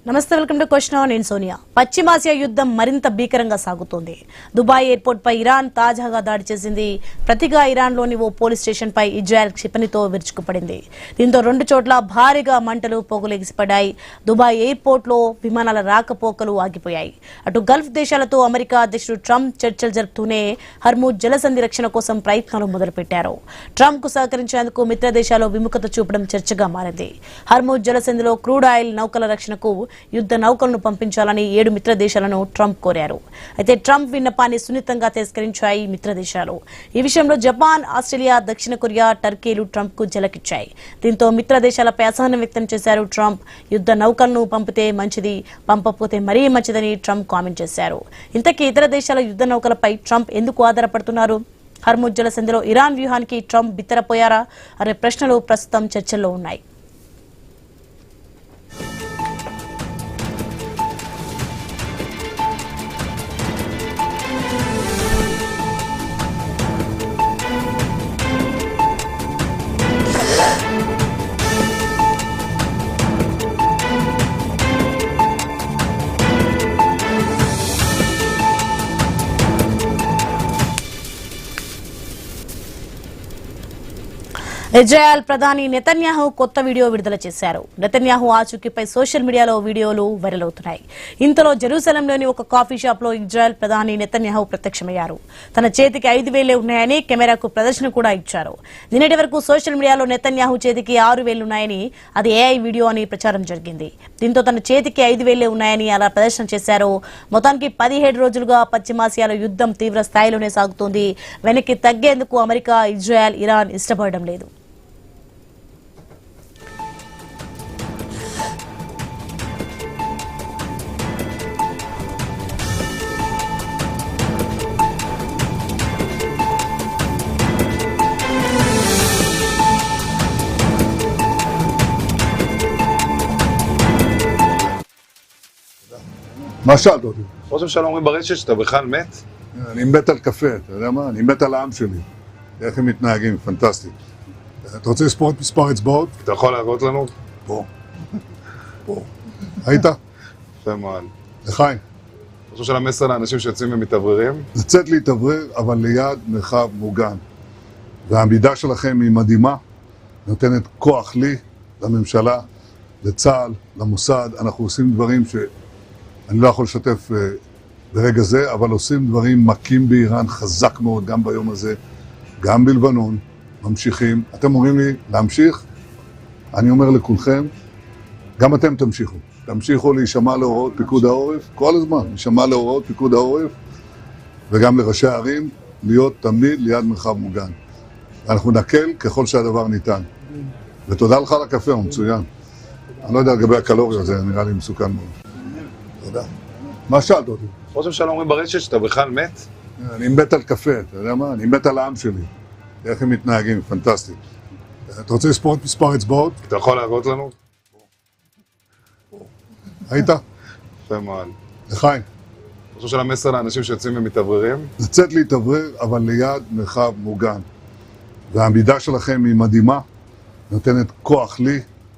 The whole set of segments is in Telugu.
నమస్తే, వెల్కమ్ టు క్వశ్చన్ అవర్. నేను సోనియా. పశ్చిమాసియా యుద్ధం మరింత భీకరంగా సాగుతోంది. దుబాయ్ ఎయిర్పోర్ట్ పై ఇరాన్ తాజాగా దాడి చేసింది. ప్రతిగా ఇరాన్లోని ఓ పోలీస్ స్టేషన్ పై ఇజ్రాయెల్ క్షిపణితో విరుచుకుపడింది. దీంతో రెండు చోట్ల భారీగా మంటలు పొగలెగిసిపడ్డాయి. దుబాయ్ ఎయిర్పోర్ట్ లో విమానాల రాకపోకలు ఆగిపోయాయి. అటు గల్ఫ్ దేశాలతో అమెరికా అధ్యక్షుడు ట్రంప్ చర్చలు జరుపుతూనే హర్ముజ్ జలసంధి రక్షణ కోసం ప్రయత్నాలు మొదలుపెట్టారు. ట్రంప్ కు సహకరించేందుకు మిత్ర దేశాలు విముఖత చూపడం చర్చగా మారింది. హర్ముజ్ జలసంధిలో క్రూడ్ ఆయిల్ నౌకల రక్షణకు యుద్ధ నౌకలను పంపించాలని 7 మిత్ర దేశాలను ట్రంప్ కోరారు. అయితే ట్రంప్ విన్నపాన్ని సున్నితంగా తిరస్కరించాయి మిత్ర దేశాలు. ఈ విషయంలో జపాన్, ఆస్ట్రేలియా, దక్షిణ కొరియా, టర్కీలు ట్రంప్ కు జలకిచ్చాయి. దీంతో మిత్ర దేశాలపై అసహనం వ్యక్తం చేశారు ట్రంప్. యుద్ధ నౌకలను పంపితే మంచిది, పంపకపోతే మరీ మంచిదని ట్రంప్ కామెంట్ చేశారు. ఇంతకీ ఇతర దేశాల యుద్ధ నౌకలపై ట్రంప్ ఎందుకు ఆధారపడుతున్నారు? హర్ముజ్ జలసంధిలో ఇరాన్ వ్యూహానికి ట్రంప్ బిత్తరపోయారా అనే ప్రశ్నలు ప్రస్తుతం చర్చల్లో ఉన్నాయి. ఇజ్రాయెల్ ప్రధాని నెతన్యాహు కొత్త వీడియో విడుదల చేశారు. నెతన్యాహు ఆచూకీపై సోషల్ మీడియాలో వీడియోలు వైరల్ అవుతున్నాయి. ఇంతలో జెరూసలంలోని ఒక కాఫీ షాప్ లో ఇజ్రాయెల్ ప్రధాని నెతన్యాహు ప్రత్యక్షమయ్యారు. తన చేతికి 5,000 ఉన్నాయని కెమెరాకు ప్రదర్శన కూడా ఇచ్చారు. నిన్నటి వరకు సోషల్ మీడియాలో నెతన్యాహు చేతికి 6,000 ఉన్నాయని, అది ఏఐ వీడియో అని ప్రచారం జరిగింది. దీంతో తన చేతికి 5,000 ఉన్నాయని అలా ప్రదర్శన చేశారు. మొత్తానికి 17 రోజులుగా పశ్చిమాసియాలో యుద్ధం తీవ్ర స్థాయిలోనే సాగుతోంది. వెనక్కి తగ్గేందుకు అమెరికా, ఇజ్రాయెల్, ఇరాన్ ఇష్టపడడం లేదు. מה שאלת אותי? ראש הממשלה אומרים ברשת שאתה בכלל מת? אני מת על קפה, אתה יודע מה? אני מת על העם שלי. איך הם מתנהגים, פנטסטי. אתה רוצה לספור את מספר אצבעות? אתה יכול להראות לנו? פה. פה. היית? יפה מאוד. לחיים. ראש הממשלה מסר לאנשים שיוצאים ומתאווררים? לצאת להתאוורר, אבל ליד מרחב מוגן. והעמידה שלכם היא מדהימה, נותנת כוח לי, לממשלה, לצה"ל, למוסד. אנחנו עושים דברים אני לא יכול לשתף ברגע זה, אבל עושים דברים מכים באיראן חזק מאוד, גם ביום הזה, גם בלבנון, ממשיכים. אתם אומרים לי להמשיך? אני אומר לכולכם, גם אתם תמשיכו. תמשיכו להישמע להוראות פיקוד העורף, כל הזמן, להישמע להוראות פיקוד העורף, וגם לראשי הערים, להיות תמיד ליד מרחב מוגן. אנחנו נקל ככל שהדבר ניתן. ותודה לך על הקפה, הוא מצוין. אני לא יודע לגבי הקלוריות, זה נראה לי מסוכן מאוד. תודה. מה שאלת אותי? ראש הממשלה אומרים ברשת שאתה בכלל מת? אני מת על קפה, אתה יודע מה? אני מת על העם שלי. איך הם מתנהגים, פנטסטי. אתה רוצה לספור את מספר אצבעות? אתה יכול להראות לנו? היית? יפה מאוד. לחיים. ראש הממשלה מסר לאנשים שיוצאים ומתאווררים? לצאת להתאוורר, אבל ליד מרחב מוגן. והעמידה שלכם היא מדהימה, נותנת כוח לי,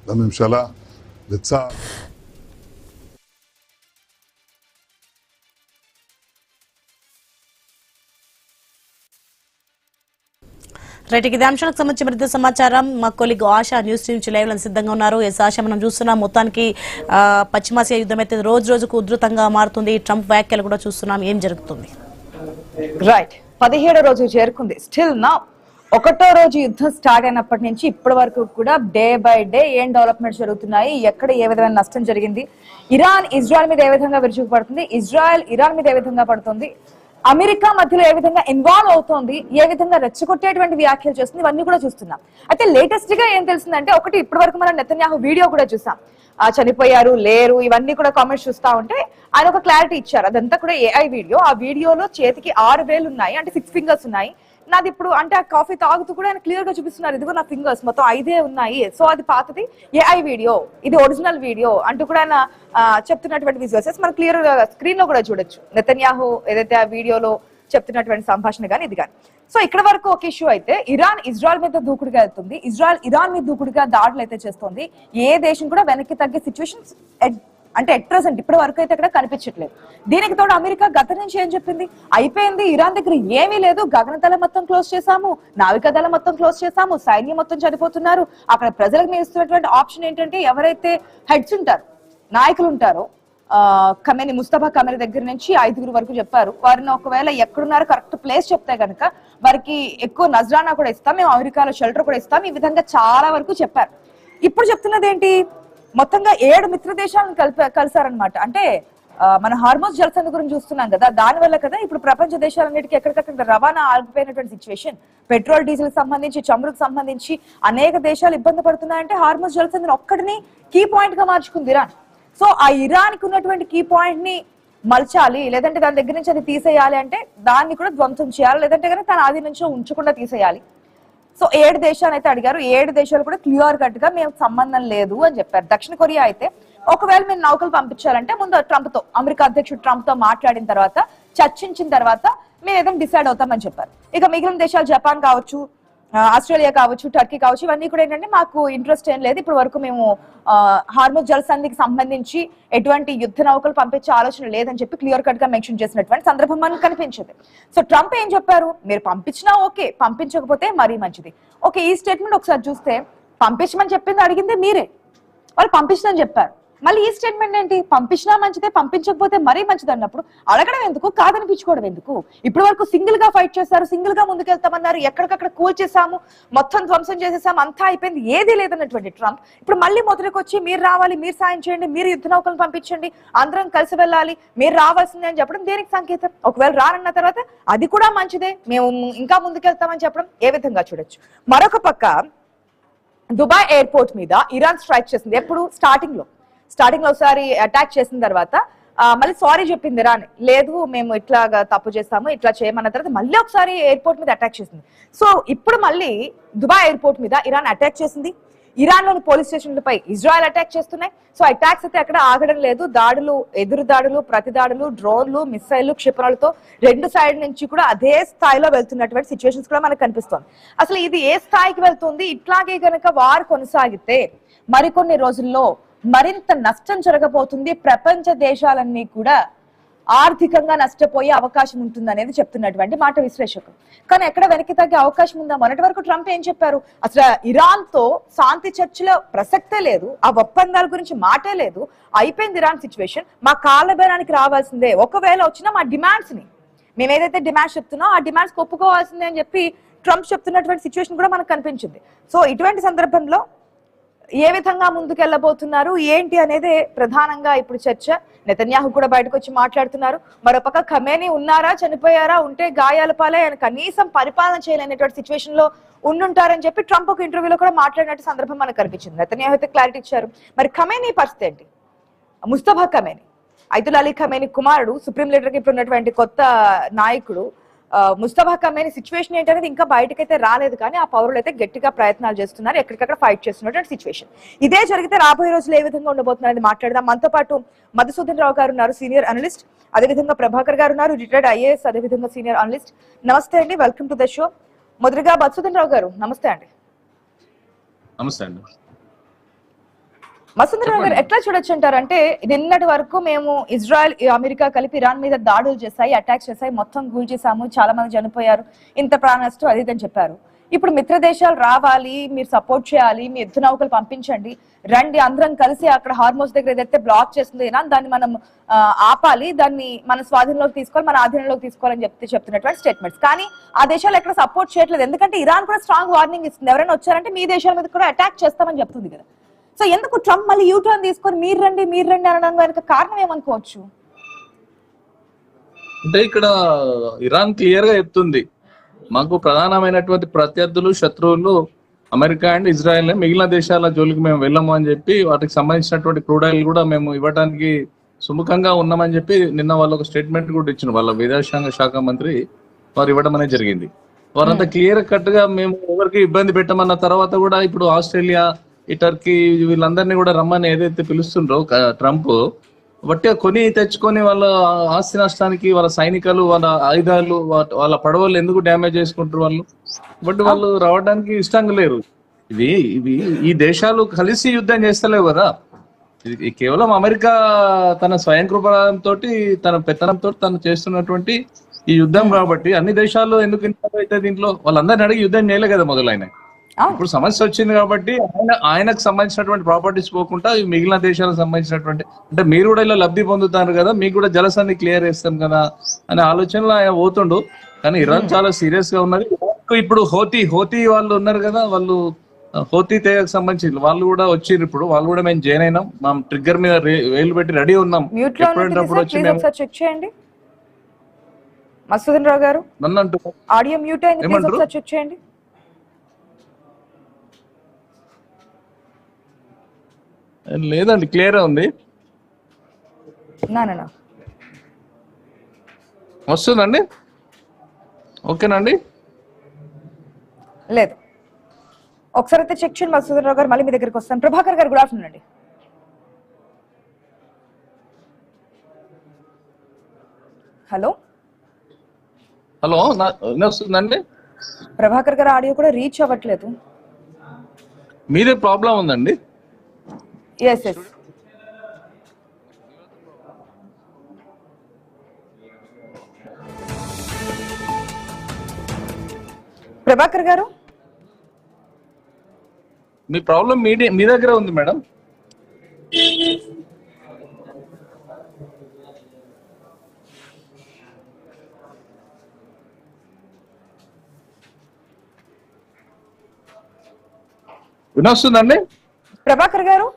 לממשלה, לצה"ל. రైట్, ఇదే అంశానికి సంబంధించి మరింత సమాచారం మా కొలీగ్ ఆశా న్యూస్ నుంచి లైవ్ లో సిద్ధంగా ఉన్నారు. ఆశ, మనం చూస్తున్నాం మొత్తానికి పశ్చిమాసియా యుద్ధం అయితే రోజు రోజుకు ఉధృతంగా మారుతుంది. ట్రంప్ వ్యాఖ్యలు కూడా చూస్తున్నాం. ఏం జరుగుతుంది? రైట్, 17వ రోజు చేరుకుంది. స్టిల్ నా 1వ రోజు యుద్ధం స్టార్ట్ అయినప్పటి నుంచి ఇప్పటి వరకు కూడా డే బై డే ఏం డెవలప్మెంట్స్ జరుగుతున్నాయి, ఎక్కడ ఏ విధమైన నష్టం జరిగింది, ఇరాన్ ఇజ్రాయెల్ మీద ఏ విధంగా విరుచుకుపడుతుంది, ఇజ్రాయెల్ ఇరాన్ మీద ఏ విధంగా పడుతుంది, అమెరికా మధ్యలో ఏ విధంగా ఇన్వాల్వ్ అవుతోంది, ఏ విధంగా రెచ్చగొట్టేటువంటి వ్యాఖ్యలు చేస్తుంది, ఇవన్నీ కూడా చూస్తున్నాం. అయితే లేటెస్ట్ గా ఏం తెలిసిందంటే, ఒకటి ఇప్పటి వరకు మనం నెతన్యాహు వీడియో కూడా చూసాం. చనిపోయారు, లేరు, ఇవన్నీ కూడా కామెంట్స్ చూస్తా ఉంటే ఆయన ఒక క్లారిటీ ఇచ్చారు. అదంతా కూడా ఏఐ వీడియో. ఆ వీడియోలో చేతికి 6,000 ఉన్నాయి, అంటే 6 ఫింగర్స్ ఉన్నాయి. నాది ఇప్పుడు అంటే ఆ కాఫీ తాగుతూ కూడా ఆయన క్లియర్ గా చూపిస్తున్నారు, ఇదిగో నా ఫింగర్స్ మొత్తం 5 ఉన్నాయి. సో అది పాతది, ఏఐ వీడియో, ఇది ఒరిజినల్ వీడియో అంటూ కూడా ఆయన చెప్తున్నటువంటి విజువల్స్ మనం క్లియర్ గా స్క్రీన్ లో కూడా చూడొచ్చు. నెతన్యాహు ఏదైతే ఆ వీడియోలో చెప్తున్నటువంటి సంభాషణ కానీ ఇది కానీ. సో ఇక్కడ వరకు ఒక ఇష్యూ అయితే, ఇరాన్ ఇజ్రాయెల్ మీద దూకుడుగా వెళ్తుంది, ఇజ్రాయెల్ ఇరాన్ మీద దూకుడుగా దాడులు అయితే చేస్తోంది. ఏ దేశం కూడా వెనక్కి తగ్గే సిచ్యువేషన్ అంటే ఎట్ ప్రెసెంట్ ఇప్పటి వరకు అయితే ఇక్కడ కనిపించట్లేదు. దీనికి తోడు అమెరికా గత నుంచి ఏం చెప్పింది, అయిపోయింది, ఇరాన్ దగ్గర ఏమీ లేదు, గగనతల మొత్తం క్లోజ్ చేశాము, నావికాదళ మొత్తం క్లోజ్ చేశాము, సైన్యం మొత్తం చనిపోతున్నారు, అక్కడ ప్రజలకు మేము ఇస్తున్నటువంటి ఆప్షన్ ఏంటంటే ఎవరైతే హెడ్స్ ఉంటారో, నాయకులు ఉంటారో, కమేని, ముస్తఫా కమేని దగ్గర నుంచి 5 వరకు చెప్పారు, వారిని ఒకవేళ ఎక్కడున్నారో కరెక్ట్ ప్లేస్ చెప్తే కనుక వారికి ఎక్కువ నజరానా కూడా ఇస్తాం, మేము అమెరికాలో షెల్టర్ కూడా ఇస్తాం, ఈ విధంగా చాలా వరకు చెప్పారు. ఇప్పుడు చెప్తున్నది ఏంటి, మొత్తంగా 7 మిత్ర దేశాలను కలిసారనమాట. అంటే మన హార్మోస్ జలసంధి గురించి చూస్తున్నాం కదా, దాని వల్ల కదా ఇప్పుడు ప్రపంచ దేశాలన్నిటికీ ఎక్కడికక్కడ రవాణా ఆగిపోయినటువంటి సిచ్యువేషన్. పెట్రోల్ డీజిల్ సంబంధించి, చమురుకు సంబంధించి అనేక దేశాలు ఇబ్బంది పడుతున్నాయంటే హార్మోస్ జలసంధిని ఒక్కడిని కీ పాయింట్ గా మార్చుకుంది ఇరాన్. సో ఆ ఇరాన్ కి ఉన్నటువంటి కీ పాయింట్ ని మలచాలి, లేదంటే దాని దగ్గర నుంచి అది తీసేయాలి అంటే దాన్ని కూడా ధ్వంసం చేయాలి, లేదంటే కనుక తన ఆది నుంచి ఉంచకుండా తీసేయాలి. సో 7 దేశాలు అయితే అడిగారు, 7 దేశాలు కూడా క్లియర్ కట్ గా మేము సంబంధం లేదు అని చెప్పారు. దక్షిణ కొరియా అయితే ఒకవేళ మేము నౌకలు పంపించాలంటే ముందు ట్రంప్ తో, అమెరికా అధ్యక్షుడు ట్రంప్ తో మాట్లాడిన తర్వాత, చర్చించిన తర్వాత మేము ఏదైనా డిసైడ్ అవుతామని చెప్పారు. ఇక మిగిలిన దేశాలు జపాన్ కావచ్చు, ఆస్ట్రేలియా కావచ్చు, టర్కీ కావచ్చు, ఇవన్నీ కూడా ఏంటంటే మాకు ఇంట్రెస్ట్ ఏం లేదు, ఇప్పుడు వరకు మేము హార్మోస్ జలసంధికి సంబంధించి ఎటువంటి యుద్ధ నౌకలు పంపించే ఆలోచన లేదని చెప్పి క్లియర్ కట్ గా మెన్షన్ చేసినటువంటి సందర్భం మనకు కనిపించింది. సో ట్రంప్ ఏం చెప్పారు, మీరు పంపించినా ఓకే, పంపించకపోతే మరీ మంచిది. ఓకే, ఈ స్టేట్మెంట్ ఒకసారి చూస్తే పంపించమని చెప్పింది అడిగింది మీరే, వాళ్ళు పంపించదని చెప్పారు. మళ్ళీ ఈ స్టేట్మెంట్ ఏంటి, పంపించినా మంచిదే, పంపించకపోతే మరీ మంచిది అన్నప్పుడు అడగడం ఎందుకు, కాదనిపించుకోవడం ఎందుకు? ఇప్పటి వరకు సింగిల్ గా ఫైట్ చేశారు, సింగిల్ గా ముందుకెళ్తామన్నారు, ఎక్కడికక్కడ కూల్ చేశాము, మొత్తం ధ్వంసం చేసేసాము, అంతా అయిపోయింది, ఏదీ లేదన్నటువంటి ట్రంప్ ఇప్పుడు మళ్ళీ మొదటికి వచ్చి మీరు రావాలి, మీరు సాయం చేయండి, మీరు యుద్ధ నౌకలను పంపించండి, అందరం కలిసి వెళ్ళాలి, మీరు రావాల్సిందే అని చెప్పడం దేనికి సంకేతం? ఒకవేళ రానన్న తర్వాత అది కూడా మంచిదే, మేము ఇంకా ముందుకెళ్తామని చెప్పడం ఏ విధంగా చూడొచ్చు? మరొక పక్క దుబాయ్ ఎయిర్పోర్ట్ మీద ఇరాన్ స్ట్రైక్ చేసింది. ఎప్పుడు? స్టార్టింగ్ లో ఒకసారి అటాక్ చేసిన తర్వాత మళ్ళీ సారీ చెప్పింది ఇరాన్, లేదు మేము ఇట్లాగా తప్పు చేస్తాము, ఇట్లా చేయమన్న తర్వాత మళ్ళీ ఒకసారి ఎయిర్పోర్ట్ మీద అటాక్ చేసింది. సో ఇప్పుడు మళ్ళీ దుబాయ్ ఎయిర్పోర్ట్ మీద ఇరాన్ అటాక్ చేసింది. ఇరాన్ లోని పోలీస్ స్టేషన్లపై ఇజ్రాయెల్ అటాక్ చేస్తున్నాయి. సో అటాక్స్ అయితే అక్కడ ఆగడం లేదు, దాడులు, ఎదురు దాడులు, ప్రతి దాడులు, డ్రోన్లు, మిసైళ్లు, క్షిపణులతో 2 సైడ్ నుంచి కూడా అదే స్థాయిలో వెళ్తున్నటువంటి సిచ్యువేషన్స్ కూడా మనకు కనిపిస్తోంది. అసలు ఇది ఏ స్థాయికి వెళ్తుంది? ఇట్లాగే గనక వారు కొనసాగితే మరికొన్ని రోజుల్లో మరింత నష్టం జరగబోతుంది, ప్రపంచ దేశాలన్నీ కూడా ఆర్థికంగా నష్టపోయే అవకాశం ఉంటుంది అనేది చెప్తున్నటువంటి మాట విశ్లేషకులు. కానీ ఎక్కడ వెనక్కి తగ్గే అవకాశం ఉందా? మొన్నటి వరకు ట్రంప్ ఏం చెప్పారు, అసలు ఇరాన్ తో శాంతి చర్చలో ప్రసక్తే లేదు, ఆ ఒప్పందాల గురించి మాటే లేదు, అయిపోయింది ఇరాన్ సిచ్యువేషన్, మా కాళ్ళబేరానికి రావాల్సిందే, ఒకవేళ వచ్చినా మా డిమాండ్స్ ని, మేము ఏదైతే డిమాండ్స్ చెప్తున్నాం ఆ డిమాండ్స్ ఒప్పుకోవాల్సిందే అని చెప్పి ట్రంప్ చెప్తున్నటువంటి సిచ్యువేషన్ కూడా మనకు కనిపించింది. సో ఇటువంటి సందర్భంలో ఏ విధంగా ముందుకెళ్లబోతున్నారు ఏంటి అనేదే ప్రధానంగా ఇప్పుడు చర్చ. నెతన్యాహు కూడా బయటకు వచ్చి మాట్లాడుతున్నారు. మరోపక్క ఖమేనీ ఉన్నారా, చనిపోయారా, ఉంటే గాయాల పాలై ఆయన కనీసం పరిపాలన చేయలేనటువంటి సిచ్యువేషన్ లో ఉండుంటారని చెప్పి ట్రంప్ ఒక ఇంటర్వ్యూలో కూడా మాట్లాడినట్టు సందర్భం మనకు కనిపించింది. నెతన్యాహు అయితే క్లారిటీ ఇచ్చారు. మరి ఖమేనీ పరిస్థితి ఏంటి? Mustafa Khamenei, Ayatollah Ali Khamenei కుమారుడు, సుప్రీం లీడర్ కి ఇప్పుడు ఉన్నటువంటి కొత్త నాయకుడు ముస్తఫా ఖమేనీ సిచ్యువేషన్ ఏంటనేది ఇంకా బయటకైతే రాలేదు, కానీ ఆ పౌరులు అయితే గట్టిగా ప్రయత్నాలు చేస్తున్నారు, ఎక్కడికక్కడ ఫైట్ చేస్తున్నటువంటి సిచ్యువేషన్. ఇదే జరిగితే రాబోయే రోజులు ఏ విధంగా ఉండబోతున్నారని మాట్లాడదాం. మనతో పాటు మధుసూదన్ రావు గారు ఉన్నారు, సీనియర్ అనలిస్ట్, అదేవిధంగా ప్రభాకర్ గారు ఉన్నారు, రిటైర్డ్ ఐఏఎస్, అదేవిధంగా సీనియర్ అనలిస్ట్. నమస్తే అండి, వెల్కమ్ టు ద షో. మొదటిగా మధుసూదన్ రావు గారు నమస్తే అండి. నమస్తే అండి. మసూదన్ రావు గారు ఎట్లా చూడొచ్చు అంటారంటే, నిన్నటి వరకు మేము ఇజ్రాయెల్, అమెరికా కలిపి ఇరాన్ మీద దాడులు చేశాయి, అటాక్స్ చేశాయి, మొత్తం కూల్ చేశాము, చాలా మంది చనిపోయారు, ఇంత ప్రాణ నష్టం అది అని చెప్పారు. ఇప్పుడు మిత్ర దేశాలు రావాలి, మీరు సపోర్ట్ చేయాలి, మీ యుద్ధ నౌకలు పంపించండి, రండి, అందరం కలిసి అక్కడ హార్మోస్ దగ్గర ఏదైతే బ్లాక్ చేస్తుంది ఇరాన్ దాన్ని మనం ఆపాలి, దాన్ని మన స్వాధీనంలోకి తీసుకోవాలి, మన ఆధీనంలోకి తీసుకోవాలని చెప్తున్నటువంటి స్టేట్మెంట్స్. కానీ ఆ దేశాలు ఎక్కడ సపోర్ట్ చేయట్లేదు, ఎందుకంటే ఇరాన్ కూడా స్ట్రాంగ్ వార్నింగ్ ఇస్తుంది, ఎవరైనా వచ్చారంటే మీ దేశాల మీద కూడా అటాక్ చేస్తామని చెప్తుంది కదా. సో ఎందుకు ట్రంప్ మళ్ళీ యూటర్న్ తీసుకొని మీరు రండి అనడం వెనక కారణం ఏమనుకోవచ్చు? అంటే ఇక్కడ ఇరాన్ క్లియర్ గా చెప్తుంది, మాకు ప్రధానమైనటువంటి ప్రత్యర్థులు, శత్రువులు అమెరికా అండ్ ఇజ్రాయెల్, మిగిలిన దేశాల జోలికి మేము వెళ్ళము అని చెప్పి వాటికి సంబంధించినటువంటి క్రూడ్ ఆయిల్ కూడా మేము ఇవ్వడానికి సుముఖంగా ఉన్నామని చెప్పి నిన్న వాళ్ళు ఒక స్టేట్మెంట్ కూడా ఇచ్చిన, వాళ్ళ విదేశాంగ శాఖ మంత్రి వారు ఇవ్వడం అనేది జరిగింది. వారంతా క్లియర్ కట్ గా మేము ఎవరికి ఇబ్బంది పెట్టమన్న తర్వాత కూడా ఇప్పుడు ఆస్ట్రేలియా, ఈ టర్కీ వీళ్ళందరినీ కూడా రమ్మని ఏదైతే పిలుస్తుండ్రో ట్రంప్, బట్టిగా కొని తెచ్చుకొని వాళ్ళ ఆస్తి నష్టానికి, వాళ్ళ సైనికులు, వాళ్ళ ఆయుధాలు, వాళ్ళ పడవలు ఎందుకు డ్యామేజ్ చేసుకుంటారు వాళ్ళు? బట్ వాళ్ళు రావడానికి ఇష్టంగా లేరు. ఇవి ఈ దేశాలు కలిసి యుద్ధం చేస్తలేవు కదా. ఇది కేవలం అమెరికా తన స్వయం కృపణంతో తన పెత్తనంతో తను చేస్తున్నటువంటి ఈ యుద్ధం కాబట్టి అన్ని దేశాల్లో ఎందుకు ఇన్వాల్వ్ అయితే దీంట్లో వాళ్ళందరినీ అడిగి యుద్ధం చేయలే కదా మొదలైన. ఇప్పుడు సమస్య వచ్చింది కాబట్టి ఆయనకు సంబంధించినటువంటి ప్రాపర్టీస్ పోకుండా ఈ మిగిలిన దేశాలకు సంబంధించినటువంటి అంటే మీరు కూడా ఇలా లబ్ధి పొందుతారు కదా, మీకు కూడా జలసాన్ని క్లియర్ చేస్తాం కదా అనే ఆలోచనలో ఆయన పోతుండు. కానీ ఇరాన్ చాలా సీరియస్ గా ఉన్నది. ఇప్పుడు హోతీ వాళ్ళు ఉన్నారు కదా, వాళ్ళు హోతీ తెగకు సంబంధించి వాళ్ళు కూడా వచ్చిర్రు. ఇప్పుడు వాళ్ళు కూడా మేము జాయిన్ అయినాం, మా ట్రిగ్గర్ మీద వేలు పెట్టి రెడీ ఉన్నాం. ఎప్పుడంటప్పుడు వచ్చి మేము చెక్ చేయండి. మసూదన్ రావు గారు నన్ను అంటూ ఆడియో మ్యూట్ అయింది, ప్లీజ్ ఒకసారి చెక్ చేయండి. లేదండి, క్లియర్ ఉంది. నా వస్తుందండి, ఓకేనండి. లేదు, ఒకసారి అయితే చెక్ చేయండి మసూదన్ రావు గారు. మళ్ళీ మీ దగ్గరికి వస్తాను. ప్రభాకర్ గారు గుడ్ ఆఫ్టర్నూన్ అండి. హలో వస్తుందండి. ప్రభాకర్ గారు ఆడియో కూడా రీచ్ అవ్వట్లేదు. మీదే ప్రాబ్లం ఉందండి. ఎస్ ఎస్ ప్రభాకర్ గారు మీ ప్రాబ్లం మీ దగ్గర ఉంది మేడం. వినొస్తుందండి ప్రభాకర్ గారు?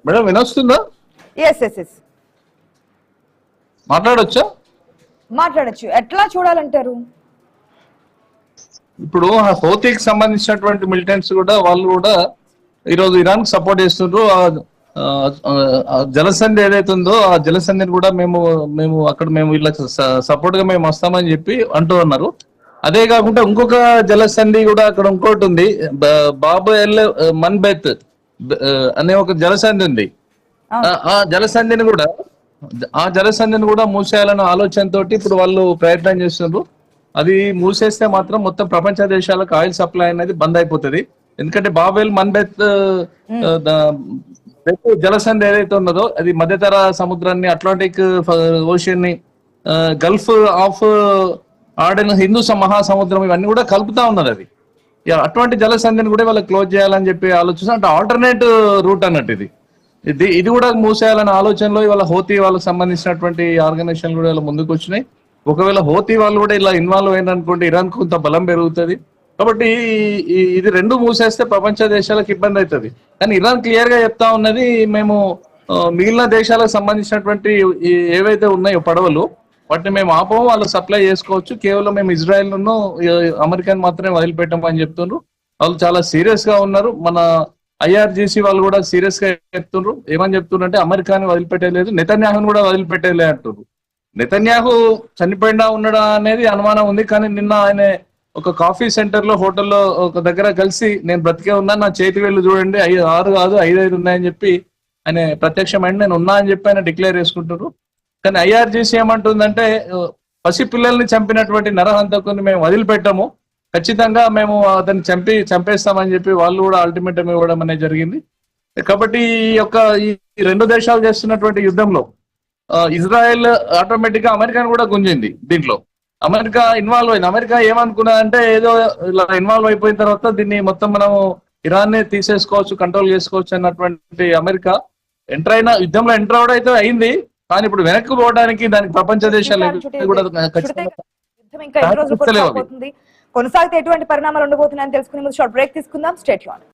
మేడం వినొస్తుందా? ఎస్ ఎస్ ఎస్ మాట్లాడొచ్చా? మాట్లాడచ్చు. ఎట్లా చూడాలంటారు? ఇప్పుడు హౌతీకి సంబంధించినటువంటి మిలిటెంట్స్ కూడా వాళ్ళు కూడా ఈరోజు ఇరాన్ కి సపోర్ట్ చేస్తుండ్రు. జలసంధి ఏదైతే ఉందో ఆ జలసంధిని కూడా మేము అక్కడ వీళ్ళకి సపోర్ట్ గా మేము వస్తామని చెప్పి అంటూ ఉన్నారు. అదే కాకుండా ఇంకొక జలసంధి కూడా అక్కడ ఇంకోటి ఉంది, బాబు ఎల్ మన్బెత్ అనే ఒక జలసంధి ఉంది. ఆ జలసంధిని కూడా మూసేయాలన్న ఆలోచనతో ఇప్పుడు వాళ్ళు ప్రయత్నం చేస్తున్నారు. అది మూసేస్తే మాత్రం మొత్తం ప్రపంచ దేశాలకు ఆయిల్ సప్లై అనేది బంద్ అయిపోతుంది. ఎందుకంటే బాబెల్ మన్బెత్ జలసంధి ఏదైతే ఉన్నదో అది మధ్యతర సముద్రాన్ని, అట్లాంటిక్ ఓషన్ ని, గల్ఫ్ ఆఫ్ ఆడెన్, హిందూ మహాసముద్రం ఇవన్నీ కూడా కలుపుతా ఉన్నది. అది అటువంటి జలసంధిని కూడా వాళ్ళకి క్లోజ్ చేయాలని చెప్పి ఆలోచిస్తే అంటే ఆల్టర్నేట్ రూట్ అన్నట్టు ఇది కూడా మూసేయాలనే ఆలోచనలో ఇవాళ హోతీ వాళ్ళకి సంబంధించినటువంటి ఆర్గనైజేషన్ కూడా ఇలా ముందుకు వచ్చినాయి. ఒకవేళ హోతీ వాళ్ళు కూడా ఇలా ఇన్వాల్వ్ అయిననుకోండి ఇరాన్ కొంత బలం పెరుగుతుంది. కాబట్టి ఇది రెండు మూసేస్తే ప్రపంచ దేశాలకు ఇబ్బంది అవుతుంది. కానీ ఇరాన్ క్లియర్ గా చెప్తా ఉన్నది, మేము మిగిలిన దేశాలకు సంబంధించినటువంటి ఏవైతే ఉన్నాయో పడవలు వాటిని మేము ఆపము, వాళ్ళు సప్లై చేసుకోవచ్చు, కేవలం మేము ఇజ్రాయెల్ ను అమెరికాని మాత్రమే వదిలిపెట్టామని చెప్తున్నారు. వాళ్ళు చాలా సీరియస్ గా ఉన్నారు. మన IRGC వాళ్ళు కూడా సీరియస్ గా చెప్తున్నారు. ఏమని చెప్తున్నారు అంటే అమెరికాని వదిలిపెట్టలేదు, నెతన్యాహుని కూడా వదిలిపెట్టలే అంటున్నారు. నెతన్యాహు చనిపోయినా ఉన్నాడా అనేది అనుమానం ఉంది. కానీ నిన్న ఆయన ఒక కాఫీ సెంటర్ లో హోటల్లో ఒక దగ్గర కలిసి నేను బ్రతికే ఉన్నా, నా చేతి వేళ్ళు చూడండి 6 కాదు 5 ఉన్నాయని చెప్పి ఆయన ప్రత్యక్షమైన నేను ఉన్నా అని చెప్పి ఆయన డిక్లేర్ చేసుకుంటున్నారు. కానీ IRGC ఏమంటుందంటే పసి పిల్లల్ని చంపినటువంటి నరహంతకుని మేము వదిలిపెట్టాము, ఖచ్చితంగా మేము అతన్ని చంపేస్తామని చెప్పి వాళ్ళు కూడా అల్టిమేటం ఇవ్వడం అనేది జరిగింది. కాబట్టి ఈ రెండు దేశాలు చేస్తున్నటువంటి యుద్ధంలో ఇజ్రాయెల్ ఆటోమేటిక్ గా అమెరికాను కూడా గుంజింది. దీంట్లో అమెరికా ఇన్వాల్వ్ అయింది. అమెరికా ఏమనుకున్నదంటే ఏదో ఇలా ఇన్వాల్వ్ అయిపోయిన తర్వాత దీన్ని మొత్తం మనం ఇరాన్ ని తీసేసుకోవచ్చు, కంట్రోల్ చేసుకోవచ్చు అన్నటువంటి అమెరికా యుద్ధంలో ఎంటర్ అవడం అయితే అయింది. కానీ ఇప్పుడు వెనక్కి పోవడానికి దానికి ప్రపంచ దేశాలు కూడా కొనసాగితే ఎటువంటి పరిణామాలు ఉండబోతున్నాయని తెలుసుకునే ముందు షార్ట్ బ్రేక్ తీసుకుందాం. State on.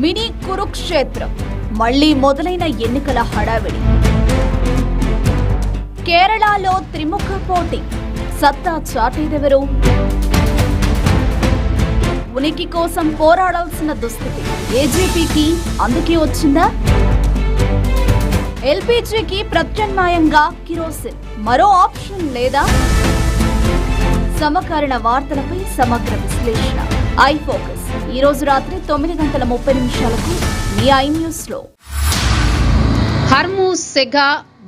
మినీ కురుక్షేత్రం మళ్లీ మొదలైన ఎన్నికల హడావిడి. కేరళలో త్రిముఖ పోటీ, సత్తా చాటేదెవరు? ఉనికి కోసం పోరాడాల్సిన దుస్థితి ఏజీపీకి అందుకే వచ్చిందా? ఎల్పీజీకి ప్రత్యామ్నాయంగా కిరోసిన్ మరో ఆప్షన్ లేదా? సమకాలీన వార్తలపై సమగ్ర విశ్లేషణ ఐ ఫోకస్ ఈ రోజు రాత్రి 9:30 మీ ఐ న్యూస్ లో. హర్మూజ్ సెగ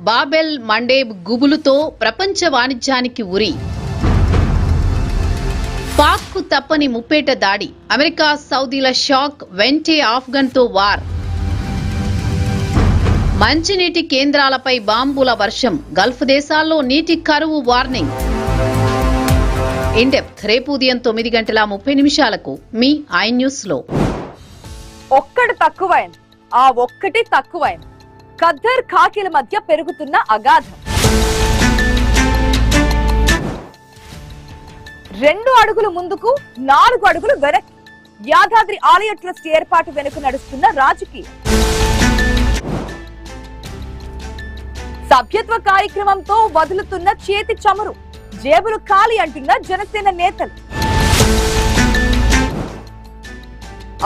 బాబెల్ మండేబ్ గుబులుతో ప్రపంచ వాణిజ్యానికి ఉరి. పాక్కు తప్పని ముప్పేట దాడి. అమెరికా సౌదీల షాక్, వెంటే ఆఫ్ఘన్తో వార్. మంచినీటి కేంద్రాలపై బాంబుల వర్షం. గల్ఫ్ దేశాల్లో నీటి కరువు వార్నింగ్. ఇండెప్త్ రేపు ఉదయం 9:30 మీ ఐ న్యూస్ లో. ఒక్కటి తక్కువైంది, ఆ ఒక్కటి తక్కువైంది. ఖద్దర్ ఖాకీల మధ్య పెరుగుతున్న అగాధం. 2 అడుగులు ముందుకు, 4 అడుగులు వెనక్కి. యాదాద్రి ఆలయ ట్రస్ట్ ఏర్పాటు వెనుక నడుస్తున్న రాజకీయం. సభ్యత్వ కార్యక్రమంతో వదులుతున్న చేతి చమురు. జేబులు ఖాళీ అంటున్న జనసేన నేతలు.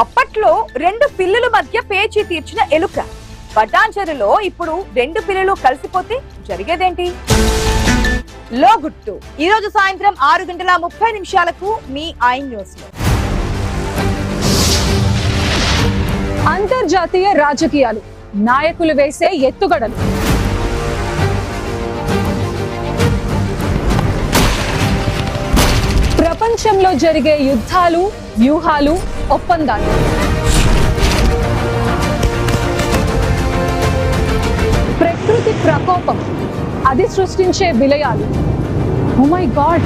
అప్పట్లో 2 పిల్లుల మధ్య పేచీ తీర్చిన ఎలుక. పటాన్చెరులో ఇప్పుడు 2 పిల్లలు కలిసిపోతే జరిగేదేంటి? లోగుట్టు ఈ రోజు సాయంత్రం 6:30 మీ ఐ న్యూస్ లో. అంతర్జాతీయ రాజకీయాలు, నాయకులు వేసే ఎత్తుగడలు. ప్రపంచంలో జరిగే యుద్ధాలు, వ్యూహాలు, ఒప్పందాలు. ప్రకృతి ప్రకోపం, అది సృష్టించే విలయాలు. Oh my God!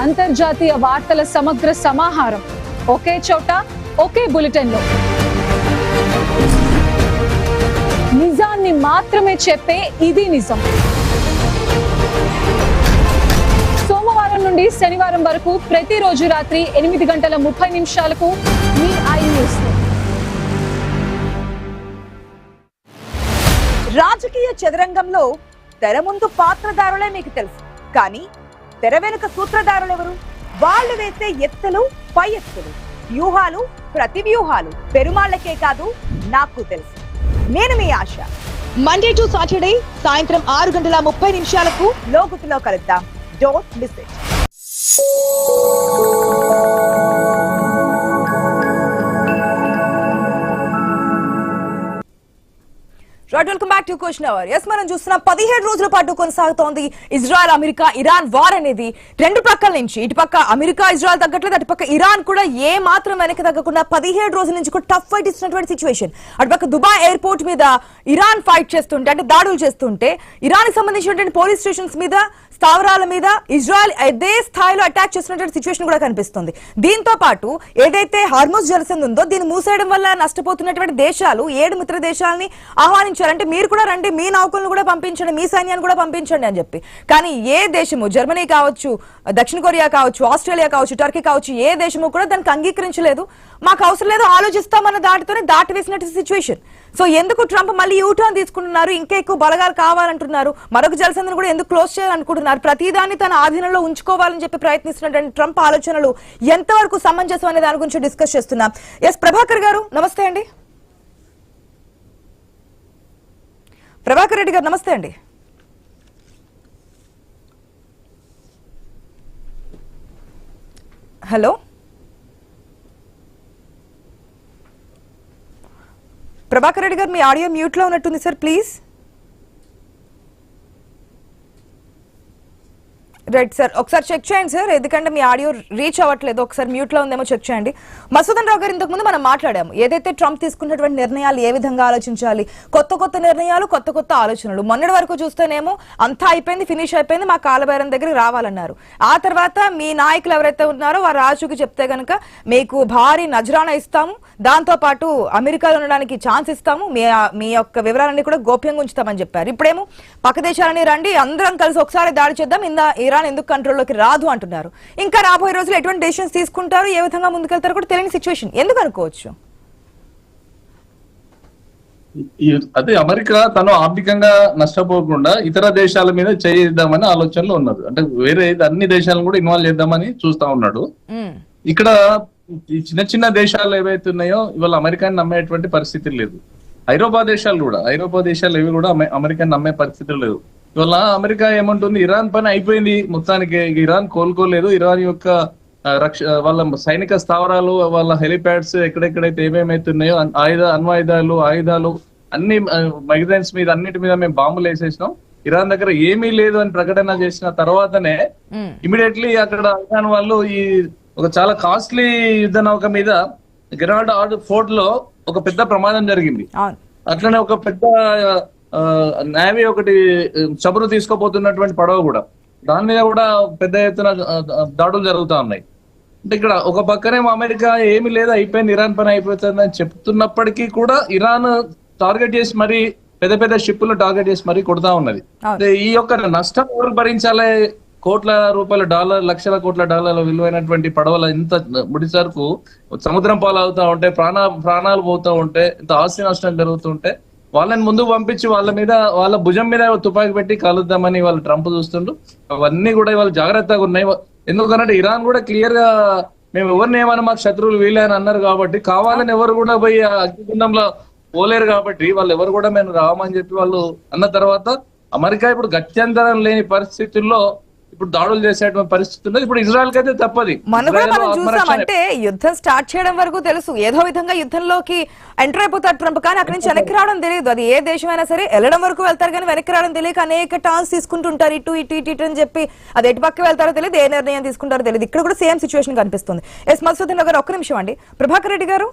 అంతర్జాతీయ వార్తల సమగ్ర సమాహారం ఒకే చోట, ఒకే బులెటిన్ లో. నిజాన్ని మాత్రమే చెప్పే ఇది నిజం. సోమవారం నుండి శనివారం వరకు ప్రతిరోజు రాత్రి 8:30 మీ ఐ న్యూస్ లో. రాజకీయ చదరంగంలో తెర ముందు పాత్రధారులే మీకు తెలుసు, కానీ తెర వెనుక సూత్రధారులెవరు? వాళ్ళు వేసే ఎత్తులు, పై ఎత్తులు, వ్యూహాలు, ప్రతి వ్యూహాలు పెరుమాళ్లకే కాదు, నాకు తెలుసు. నేను మీ ఆశ. మండే టు సాటర్డే సాయంత్రం 6:30 లోగుట్టులో కలుద్దాం. Don't miss it. Welcome back to question hour. Yes, మనం చూస్తున్నాం 17 రోజుల పాటు కొనసాగుతోంది ఇజ్రాయెల్ అమెరికా ఇరాన్ వార్ అనేది. 2 పక్కల నుంచి, ఇటు పక్క అమెరికా ఇజ్రాయెల్ తగ్గట్లేదు, అటు పక్క ఇరాన్ కూడా ఏ మాత్రం వెనక్కి తగ్గకుండా 17 రోజుల నుంచి కూడా టఫ్ ఫైట్ ఇస్తున్నటువంటి సిచ్యువేషన్. అటు పక్క దుబాయ్ ఎయిర్పోర్ట్ మీద ఇరాన్ ఫైట్ చేస్తుంటే, అంటే దాడులు చేస్తుంటే, ఇరాన్ కి సంబంధించినటువంటి పోలీస్ స్టేషన్స్ మీద, స్థావరాల మీద ఇజ్రాయెల్ అదే స్థాయిలో అటాక్ చేస్తున్నటువంటి సిచ్యువేషన్ కూడా కనిపిస్తుంది. దీంతో పాటు ఏదైతే హార్మోజ్ జలసంధి ఉందో దీన్ని మూసేయడం వల్ల నష్టపోతున్నటువంటి దేశాలు 7 మిత్ర దేశాలని ఆహ్వానించారంటే, మీరు కూడా రండి, మీ నౌకలను కూడా పంపించండి, మీ సైన్యాన్ని కూడా పంపించండి అని చెప్పి. కానీ ఏ దేశము, జర్మనీ కావచ్చు, దక్షిణ కొరియా కావచ్చు, ఆస్ట్రేలియా కావచ్చు, టర్కీ కావచ్చు, ఏ దేశము కూడా దానికి అంగీకరించలేదు. మాకు అవసరం లేదు, ఆలోచిస్తామన్న దాటితోనే దాటి వేసినట్టు సిచ్యువేషన్. సో ఎందుకు ట్రంప్ మళ్ళీ యూటర్న్ తీసుకుంటున్నారు? ఇంకా ఎక్కువ బలగాలు కావాలంటున్నారు. మరొక జలసంధిని కూడా ఎందుకు క్లోజ్ చేయాలనుకుంటున్నారు? ప్రతిదాన్ని తన ఆధీనంలో ఉంచుకోవాలని చెప్పి ప్రయత్నిస్తున్నటువంటి ట్రంప్ ఆలోచనలు ఎంతవరకు సమంజసం అనే దాని గురించి డిస్కస్ చేస్తున్నాం. ఎస్, ప్రభాకర్ గారు నమస్తే అండి. ప్రభాకర్ రెడ్డి గారు నమస్తే అండి. హలో ప్రభాకర్ రెడ్డి గారు, మీ ఆడియో మ్యూట్ లో ఉన్నట్టుంది సార్, ప్లీజ్. రైట్ సార్, ఒకసారి చెక్ చేయండి సార్, ఎందుకంటే మీ ఆడియో రీచ్ అవ్వట్లేదు. ఒకసారి మ్యూట్ లో ఉందేమో చెక్ చేయండి. మసూదన్ రావు గారు, ఇంతకు ముందు మనం మాట్లాడాము ఏదైతే ట్రంప్ తీసుకున్నటువంటి నిర్ణయాలు ఏ విధంగా ఆలోచించాలి, కొత్త నిర్ణయాలు, కొత్త ఆలోచనలు. మొన్నటి వరకు చూస్తేనేమో అంతా అయిపోయింది, ఫినిష్ అయిపోయింది, మా కాలబేరం దగ్గరికి రావాలన్నారు. ఆ తర్వాత మీ నాయకులు ఎవరైతే ఉన్నారో వారు రాజుకి చెప్తే గనక మీకు భారీ నజరానా ఇస్తాము, దాంతో పాటు అమెరికాలో ఉండడానికి ఛాన్స్ ఇస్తాము, మీ యొక్క వివరాలన్నీ కూడా గోప్యంగా ఉంచుతామని చెప్పారు. ఇప్పుడేమో పక్క దేశాలని రండి, అందరం కలిసి ఒకసారి దాడి చేద్దాం, ఇరాన్ ఎందుకు కంట్రోల్లోకి రాదు అంటున్నారు. ఇంకా రాబోయే రోజులు ఎటువంటి డెసిషన్స్ తీసుకుంటారు, ఏ విధంగా ముందుకెళ్తారో కూడా తెలియని సిచ్యువేషన్. ఎందుకు అనుకోవచ్చు? అదే అమెరికా తను ఆర్థికంగా నష్టపోకుండా ఇతర దేశాల మీద చేద్దామని ఆలోచనలో ఉన్నది. అంటే వేరే అన్ని దేశాలను కూడా ఇన్వాల్వ్ చేద్దామని చూస్తా ఉన్నాడు. ఇక్కడ ఈ చిన్న దేశాలు ఏవైతే ఉన్నాయో ఇవాళ అమెరికాని నమ్మేటువంటి పరిస్థితి లేదు. ఐరోపా దేశాలు ఏవి కూడా అమెరికాని నమ్మే పరిస్థితి లేదు. ఇవాళ అమెరికా ఏమంటుంది, ఇరాన్ పని అయిపోయింది మొత్తానికి, ఇరాన్ కోలుకోలేదు, ఇరాన్ యొక్క వాళ్ళ సైనిక స్థావరాలు, వాళ్ళ హెలిప్యాడ్స్ ఎక్కడెక్కడైతే ఏమేమైతే ఉన్నాయో ఆయుధాలు అన్ని మ్యాగజైన్స్ మీద అన్నిటి మీద మేము బాంబులు వేసేసినాం. ఇరాన్ దగ్గర ఏమీ లేదు అని ప్రకటన చేసిన తర్వాతనే ఇమీడియట్లీ అక్కడ ఇరాన్ వాళ్ళు ఈ ఒక చాలా కాస్ట్లీ యుద్ధ నౌక మీద గెరాడ్ ఫోర్ట్ లో ఒక పెద్ద ప్రమాదం జరిగింది. అట్లనే ఒక పెద్ద నేవీ ఒకటి చమురు తీసుకోపోతున్నటువంటి పడవ కూడా, దాని మీద కూడా పెద్ద ఎత్తున దాడులు జరుగుతూ ఉన్నాయి. అంటే ఇక్కడ ఒక పక్కనే అమెరికా ఏమి లేదు, అయిపోయింది, ఇరాన్ పని అయిపోతుంది అని చెప్తున్నప్పటికీ కూడా ఇరాన్ టార్గెట్ చేసి మరి పెద్ద పెద్ద షిప్పులు టార్గెట్ చేసి మరీ కొడతా ఉన్నది. ఈ యొక్క నష్టం ఎవరు భరించాలి? కోట్ల రూపాయల లక్షల కోట్ల డాలర్ల విలువైనటువంటి పడవల ఇంత ముడి సరుకు సముద్రం పాలు అవుతా ఉంటే, ప్రాణాలు పోతూ ఉంటే, ఇంత ఆస్తి నష్టం జరుగుతుంటే వాళ్ళని ముందుకు పంపించి వాళ్ళ భుజం మీద తుపాకీ పెట్టి కాలుద్దామని వాళ్ళు ట్రంప్ చూస్తుండ్రు. అవన్నీ కూడా వాళ్ళు జాగ్రత్తగా ఉన్నాయి. ఎందుకంటే ఇరాన్ కూడా క్లియర్ గా మేము ఎవరిని ఏమన్నా మాకు శత్రువులు వీళ్ళే అని అన్నారు కాబట్టి, కావాలని ఎవరు కూడా పోయి అగ్నిగుండంలో పోలేరు కాబట్టి వాళ్ళు ఎవరు కూడా మేము రావమని చెప్పి వాళ్ళు అన్న తర్వాత అమెరికా ఇప్పుడు గత్యంతరం లేని పరిస్థితుల్లో ఇప్పుడు దాడులు చేసేటువంటి పరిస్థితి ఉన్నది. ఇప్పుడు ఇజ్రాయెల్ కి అయితే తప్పది. మనం చూసాం అంటే యుద్ధం స్టార్ట్ చేయడం వరకు తెలుసు, ఏదో విధంగా యుద్ధంలోకి ఎంటర్ అయిపోతారు ట్రంప్, కానీ అక్కడి నుంచి వెనక్కి రావడం తెలియదు. అది ఏ దేశమైనా సరే వెళ్ళడం వరకు వెళ్తారు కానీ వెనక్కి రావడం తెలియక అనేక టర్న్స్ తీసుకుంటుంటారు, ఇటు అని చెప్పి. అది ఎటు పక్క వెళ్తారో తెలియదు, ఏ నిర్ణయం తీసుకుంటారో తెలియదు. ఇక్కడ కూడా సేమ్ సిచ్యువేషన్ కనిపిస్తుంది. ఎస్ మధుసూదన్ గారు, ఒక్క నిమిషం అండి. ప్రభాకర్ రెడ్డి గారు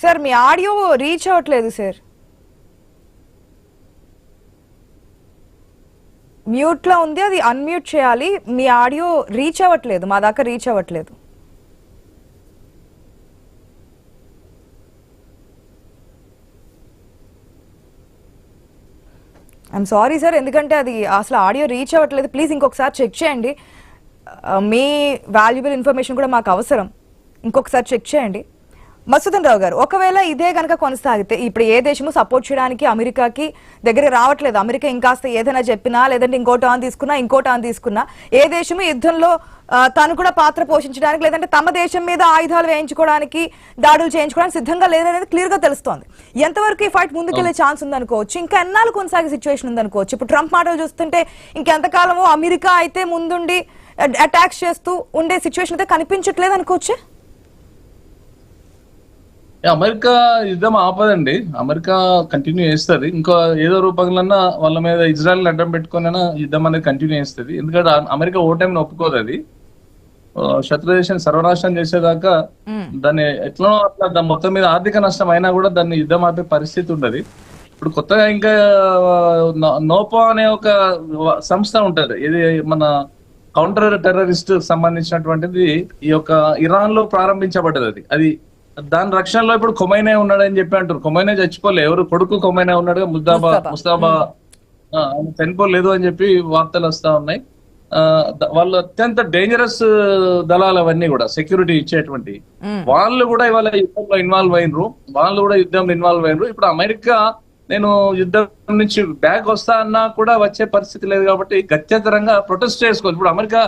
సార్, మీ ఆడియో రీచ్ అవ్వట్లేదు సార్, మ్యూట్ లో ఉంది, అది అన్మ్యూట్ చేయాలి. మీ ఆడియో రీచ్ అవ్వట్లేదు, మా దాకా రీచ్ అవ్వట్లేదు. ఐఎమ్ సారీ సార్, ఎందుకంటే అది అసలు ఆడియో రీచ్ అవ్వట్లేదు. ప్లీజ్ ఇంకొకసారి చెక్ చేయండి, మీ వాల్యుబుల్ ఇన్ఫర్మేషన్ కూడా మాకు అవసరం, ఇంకొకసారి చెక్ చేయండి. మధుసూదన్ రావు గారు, ఒకవేళ ఇదే కనుక కొనసాగితే ఇప్పుడు ఏ దేశము సపోర్ట్ చేయడానికి అమెరికాకి దగ్గర రావట్లేదు, అమెరికా ఇంకాస్త ఏదైనా చెప్పినా లేదంటే ఇంకో టర్న్ తీసుకున్నా ఏ దేశము యుద్ధంలో తను కూడా పాత్ర పోషించడానికి లేదంటే తమ దేశం మీద ఆయుధాలు వేయించుకోవడానికి దాడులు చేయించుకోవడానికి సిద్ధంగా లేదనేది క్లియర్ గా తెలుస్తోంది. ఎంతవరకు ఈ ఫైట్ ముందుకెళ్లే ఛాన్స్ ఉందనుకోవచ్చు, ఇంకా ఎన్నాళ్ళు కొనసాగే సిచ్యువేషన్ ఉందనుకోవచ్చు? ఇప్పుడు ట్రంప్ మాటలు చూస్తుంటే ఇంకెంతకాలము అమెరికా అయితే ముందుండి అటాక్స్ చేస్తూ ఉండే సిచ్యువేషన్ అయితే కనిపించట్లేదు అనుకోవచ్చు. అమెరికా యుద్ధం ఆపదండి, అమెరికా కంటిన్యూ చేస్తుంది. ఇంకా ఏదో రూపంలో వాళ్ళ మీద ఇజ్రాయెల్ అడ్డం పెట్టుకుని యుద్ధం అనేది కంటిన్యూ చేస్తుంది. ఎందుకంటే అమెరికా ఓటమిని ఒప్పుకోదు. అది శత్రు దేశం సర్వనాశనం చేసేదాకా దాన్ని ఎట్లా అట్లా మొత్తం మీద ఆర్థిక నష్టం అయినా కూడా దాన్ని యుద్ధం ఆపే పరిస్థితి ఉండదు. ఇప్పుడు కొత్తగా ఇంకా నోపో అనే ఒక సంస్థ ఉంటది, ఇది మన కౌంటర్ టెర్రరిస్ట్ సంబంధించినటువంటిది ఈ యొక్క ఇరాన్ లో ప్రారంభించబడ్డది. అది దాని రక్షణలో ఇప్పుడు ఖొమైనీ ఉన్నాడని చెప్పి అంటారు. ఖొమైనీ చచ్చిపోలే, ఎవరు కొడుకు ఖొమైనీ ఉన్నాడుగా, ముస్తాబా చనిపోలేదు అని చెప్పి వార్తలు వస్తా ఉన్నాయి. వాళ్ళు అత్యంత డేంజరస్ దళాలు అవన్నీ కూడా, సెక్యూరిటీ ఇచ్చేటువంటి వాళ్ళు కూడా ఇవాళ యుద్ధంలో ఇన్వాల్వ్ అయినరు. ఇప్పుడు అమెరికా నేను యుద్ధం నుంచి బ్యాక్ వస్తా అన్నా కూడా వచ్చే పరిస్థితి లేదు కాబట్టి గత్యంతరంగా ప్రొటెస్ట్ చేసుకోవాలి. ఇప్పుడు అమెరికా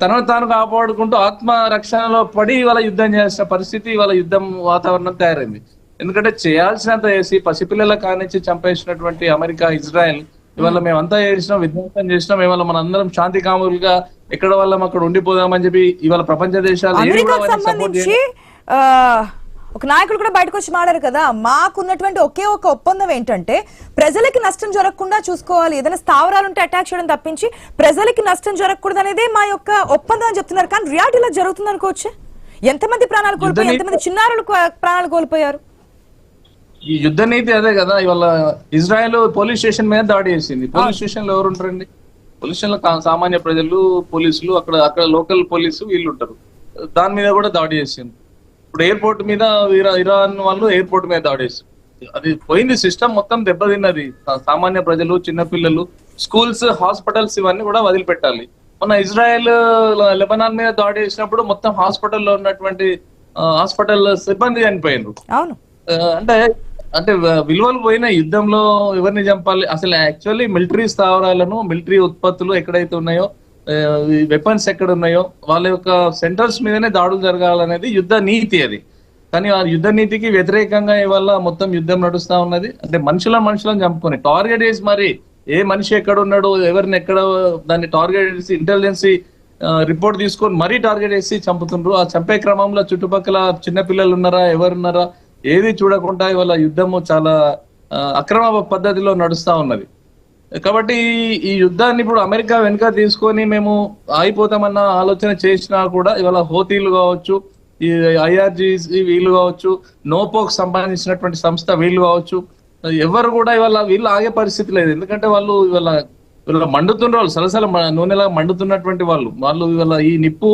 తనను తాను కాపాడుకుంటూ ఆత్మ రక్షణలో పడి ఇవాళ యుద్ధం చేసిన పరిస్థితి, ఇవాళ యుద్ధం వాతావరణం తయారైంది. ఎందుకంటే చేయాల్సినంత చేసి పసిపిల్లల కానించి చంపేసినటువంటి అమెరికా, ఇజ్రాయెల్ ఇవాళ మేమంతా చేసినాం, విధ్వంసం చేసినాం, ఇవాళ మన అందరం శాంతి కాములుగా ఎక్కడ వాళ్ళం అక్కడ ఉండిపోదామని చెప్పి ఇవాళ ప్రపంచ దేశాలు ఒక నాయకుడు కూడా బయటకు వచ్చి మాట్లాడారు కదా, మాకున్నటువంటి ఒకే ఒక ఒప్పందం ఏంటంటే ప్రజలకి నష్టం జరగకుండా చూసుకోవాలి, ఏదైనా స్థావరాలు ఉంటే అటాక్ చేయడం తప్పించి ప్రజలకి నష్టం జరగకూడదు అనేది మా యొక్క ఒప్పందం అని చెప్తున్నారు. కానీ రియాలిటీలో జరుగుతుంది అనుకోవచ్చు. ఎంతమంది ప్రాణాలు కోల్పోయారు, ఎంతమంది చిన్నారులు ప్రాణాలు కోల్పోయారు. ఈ యుద్ధ నీతి అదే కదా. ఇవాళ ఇజ్రాయెల్ పోలీస్ స్టేషన్ మీద దాడి చేసింది. పోలీస్ స్టేషన్ లో ఎవరు ఉంటారండి? పోలీస్ స్టేషన్ లో సామాన్య ప్రజలు, పోలీసులు, అక్కడ లోకల్ పోలీసు వీళ్ళు ఉంటారు. దాని మీద కూడా దాడి చేసింది. ఇప్పుడు ఎయిర్పోర్ట్ మీద ఇరాన్ వాళ్ళు ఎయిర్పోర్ట్ మీద దాడేసి అది పోయింది. సిస్టమ్ మొత్తం దెబ్బతిన్నది. సామాన్య ప్రజలు, చిన్నపిల్లలు, స్కూల్స్, హాస్పిటల్స్ ఇవన్నీ కూడా వదిలిపెట్టాలి. మొన్న ఇజ్రాయెల్ లెబనాన్ మీద దాడి చేసినప్పుడు మొత్తం హాస్పిటల్లో ఉన్నటువంటి హాస్పిటల్ సిబ్బంది చనిపోయినారు. అంటే విలువలు పోయిన యుద్ధంలో ఎవరిని చంపాలి? అసలు యాక్చువల్లీ మిలిటరీ స్థావరాలను, మిలిటరీ ఉత్పత్తులు ఎక్కడైతే ఉన్నాయో, వెపన్స్ ఎక్కడ ఉన్నాయో వాళ్ళ యొక్క సెంటర్స్ మీదనే దాడులు జరగాలనేది యుద్ధ నీతి. అది కానీ ఆ యుద్ధ నీతికి వ్యతిరేకంగా ఇవాళ మొత్తం యుద్ధం నడుస్తా ఉన్నది. అంటే మనుషులను చంపుకొని టార్గెట్ చేసి మరి ఏ మనిషి ఎక్కడ ఉన్నాడు, ఎవరిని ఎక్కడ దాన్ని టార్గెట్ చేసి ఇంటెలిజెన్సీ రిపోర్ట్ తీసుకొని మరీ టార్గెట్ చేసి చంపుతుండ్రు. ఆ చంపే క్రమంలో చుట్టుపక్కల చిన్నపిల్లలు ఉన్నారా, ఎవరున్నారా ఏది చూడకుండా ఇవాళ యుద్ధము చాలా అక్రమ పద్ధతిలో నడుస్తా ఉన్నది. కాబట్టి ఈ యుద్ధాన్ని ఇప్పుడు అమెరికా వెనుక తీసుకొని మేము ఆగిపోతామన్న ఆలోచన చేసినా కూడా ఇవాళ హోతీలు కావచ్చు, ఈ IRGC వీళ్ళు కావచ్చు, నోపోక్ సంబంధించినటువంటి సంస్థ వీళ్ళు కావచ్చు, ఎవరు కూడా ఇవాళ వీళ్ళు ఆగే పరిస్థితి లేదు. ఎందుకంటే వాళ్ళు ఇవాళ మండుతున్న వాళ్ళు సలసల నూనెలా మండుతున్నటువంటి వాళ్ళు ఇవాళ ఈ నిప్పు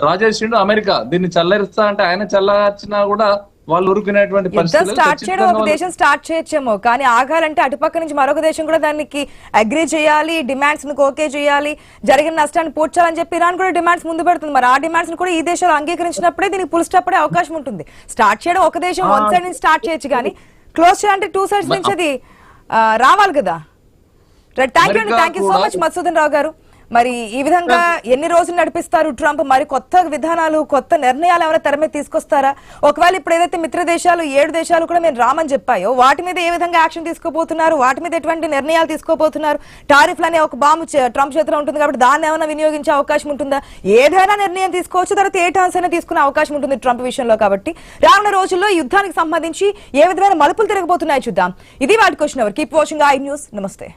రాజేసిండు అమెరికా, దీన్ని చల్లరిస్తా అంటే ఆయన చల్లార్చినా కూడా వాళ్ళు ఉరుకునేటువంటి పరిస్థితి. స్టార్ట్ చేయడం ఒక దేశం స్టార్ట్ చేయొచ్చేమో, కానీ ఆగాలంటే అటుపక్క నుంచి మరొక దేశం కూడా దానికి అగ్రీ చేయాలి, డిమాండ్స్ ఓకే చేయాలి, జరిగిన నష్టాన్ని పూడ్చాలని చెప్పి ఇరాన్ కూడా డిమాండ్స్ ముందు పెడుతుంది. మరి ఆ డిమాండ్స్ కూడా ఈ దేశాలు అంగీకరించినప్పుడే దీనికి ఫుల్ స్టాప్ పడే అవకాశం ఉంటుంది. స్టార్ట్ చేయడం ఒక దేశం వన్ సైడ్ నుంచి స్టార్ట్ చేయొచ్చు, కానీ క్లోజ్ చేయాలంటే టూ సైడ్స్ నుంచి అది రావాలి కదా. Thank you so much Madhusudan Rao గారు. మరి ఈ విధంగా ఎన్ని రోజులు నడిపిస్తారు ట్రంప్? మరి కొత్త విధానాలు, కొత్త నిర్ణయాలు ఏమైనా తెర మీద తీసుకొస్తారా? ఒకవేళ ఇప్పుడు ఏదైతే మిత్ర దేశాలు 7 దేశాలు కూడా మేము రామని చెప్పాయో వాటి మీద ఏ విధంగా యాక్షన్ తీసుకోబోతున్నారు, వాటి మీద ఎటువంటి నిర్ణయాలు తీసుకోబోతున్నారు? టారిఫ్లు అనే ఒక బాంబు ట్రంప్ చేతిలో ఉంటుంది కాబట్టి దాన్ని ఏమైనా వినియోగించే అవకాశం ఉంటుందా? ఏదైనా నిర్ణయం తీసుకోవచ్చు, తర్వాత ఏ టర్న్స్ అయినా తీసుకునే అవకాశం ఉంటుంది ట్రంప్ విషయంలో. కాబట్టి రానున్న రోజుల్లో యుద్ధానికి సంబంధించి ఏ విధమైన మలుపులు తిరగబోతున్నాయో చూద్దాం. ఇది వాటి question hour. Keep watching I news. నమస్తే.